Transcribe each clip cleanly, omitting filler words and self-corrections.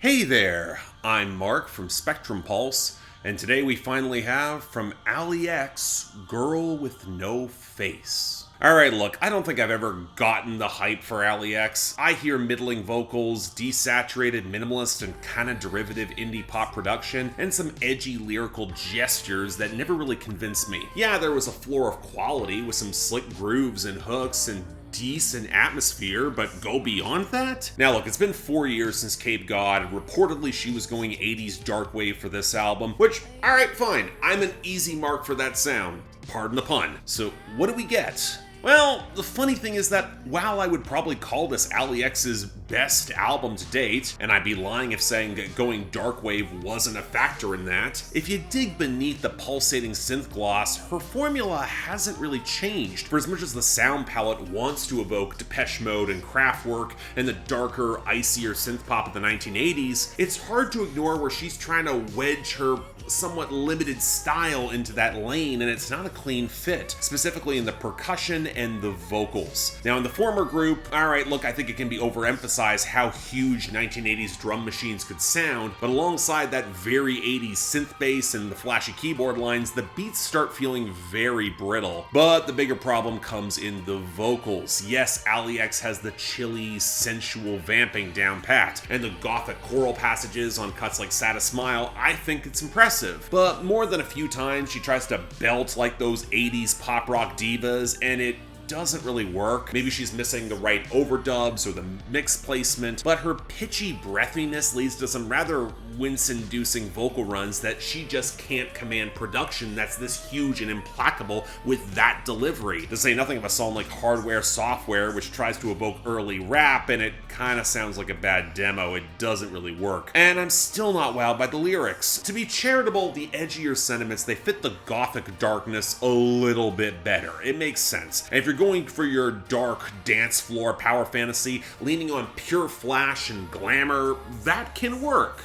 Hey there, I'm Mark from Spectrum Pulse, and today we finally have from Allie X, Girl with No Face. Alright, look, I don't think I've ever gotten the hype for Allie X. I hear middling vocals, desaturated minimalist and kinda derivative indie pop production, and some edgy lyrical gestures that never really convinced me. Yeah, there was a floor of quality with some slick grooves and hooks and decent atmosphere, but go beyond that? Now look, it's been 4 years since Cape God, and reportedly she was going 80s darkwave for this album, which, alright, fine, I'm an easy mark for that sound. Pardon the pun. So what do we get? Well, the funny thing is that while I would probably call this Allie X's best album to date, and I'd be lying if saying that going darkwave wasn't a factor in that, if you dig beneath the pulsating synth gloss, her formula hasn't really changed. For as much as the sound palette wants to evoke Depeche Mode and Kraftwerk and the darker, icier synthpop of the 1980s, it's hard to ignore where she's trying to wedge her somewhat limited style into that lane, and it's not a clean fit, specifically in the percussion and the vocals. Now in the former group, alright, look, I think it can be overemphasized how huge 1980s drum machines could sound, but alongside that very 80s synth bass and the flashy keyboard lines, the beats start feeling very brittle. But the bigger problem comes in the vocals. Yes, Allie X has the chilly, sensual vamping down pat, and the gothic choral passages on cuts like Saddest Smile, I think it's impressive. But more than a few times, she tries to belt like those 80s pop rock divas, and it doesn't really work. Maybe she's missing the right overdubs or the mix placement, but her pitchy breathiness leads to some rather wince-inducing vocal runs that she just can't command production that's this huge and implacable with that delivery. To say nothing of a song like Hardware Software, which tries to evoke early rap, and it kinda sounds like a bad demo. It doesn't really work. And I'm still not wowed by the lyrics. To be charitable, the edgier sentiments, they fit the gothic darkness a little bit better. It makes sense. And if you're going for your dark dance floor power fantasy, leaning on pure flash and glamour, that can work.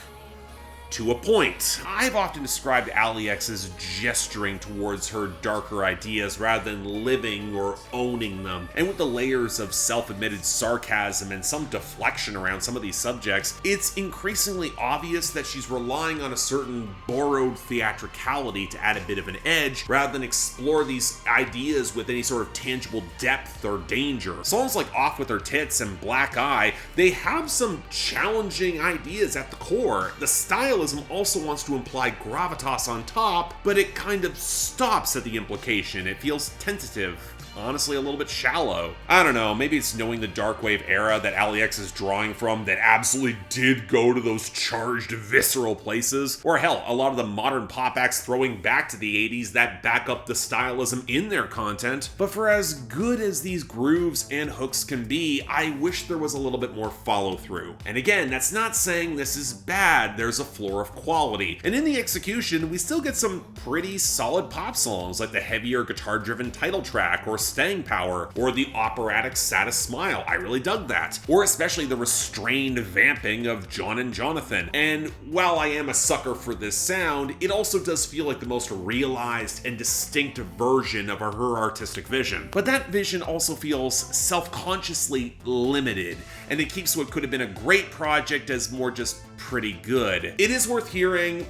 To a point. I've often described Allie X as gesturing towards her darker ideas rather than living or owning them. And with the layers of self-admitted sarcasm and some deflection around some of these subjects, it's increasingly obvious that she's relying on a certain borrowed theatricality to add a bit of an edge, rather than explore these ideas with any sort of tangible depth or danger. Songs like Off With Her Tits and Black Eye, they have some challenging ideas at the core. The style also wants to imply gravitas on top, but it kind of stops at the implication. It feels tentative. Honestly, a little bit shallow. I don't know, maybe it's knowing the darkwave era that Allie X is drawing from that absolutely did go to those charged, visceral places. Or hell, a lot of the modern pop acts throwing back to the 80s that back up the stylism in their content. But for as good as these grooves and hooks can be, I wish there was a little bit more follow through. And again, that's not saying this is bad, there's a floor of quality. And in the execution, we still get some pretty solid pop songs like the heavier guitar-driven title track or Staying Power, or the operatic Saddest Smile. I really dug that. Or especially the restrained vamping of John and Jonathan. And while I am a sucker for this sound, it also does feel like the most realized and distinct version of her artistic vision. But that vision also feels self-consciously limited, and it keeps what could have been a great project as more just pretty good. It is worth hearing.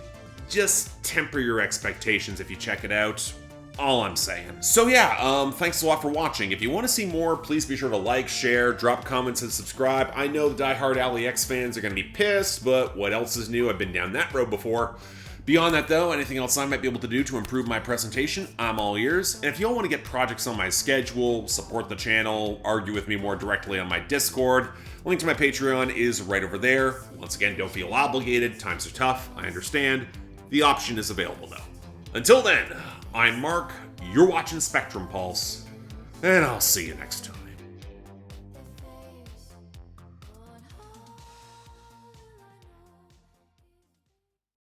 Just temper your expectations if you check it out. All I'm saying. So yeah, thanks a lot for watching. If you want to see more, please be sure to like, share, drop comments, and subscribe. I know the diehard Allie X fans are going to be pissed, but what else is new? I've been down that road before. Beyond that though, anything else I might be able to do to improve my presentation, I'm all ears. And if y'all want to get projects on my schedule, support the channel, argue with me more directly on my Discord, link to my Patreon is right over there. Once again, don't feel obligated. Times are tough. I understand. The option is available though. Until then, I'm Mark, you're watching Spectrum Pulse, and I'll see you next time.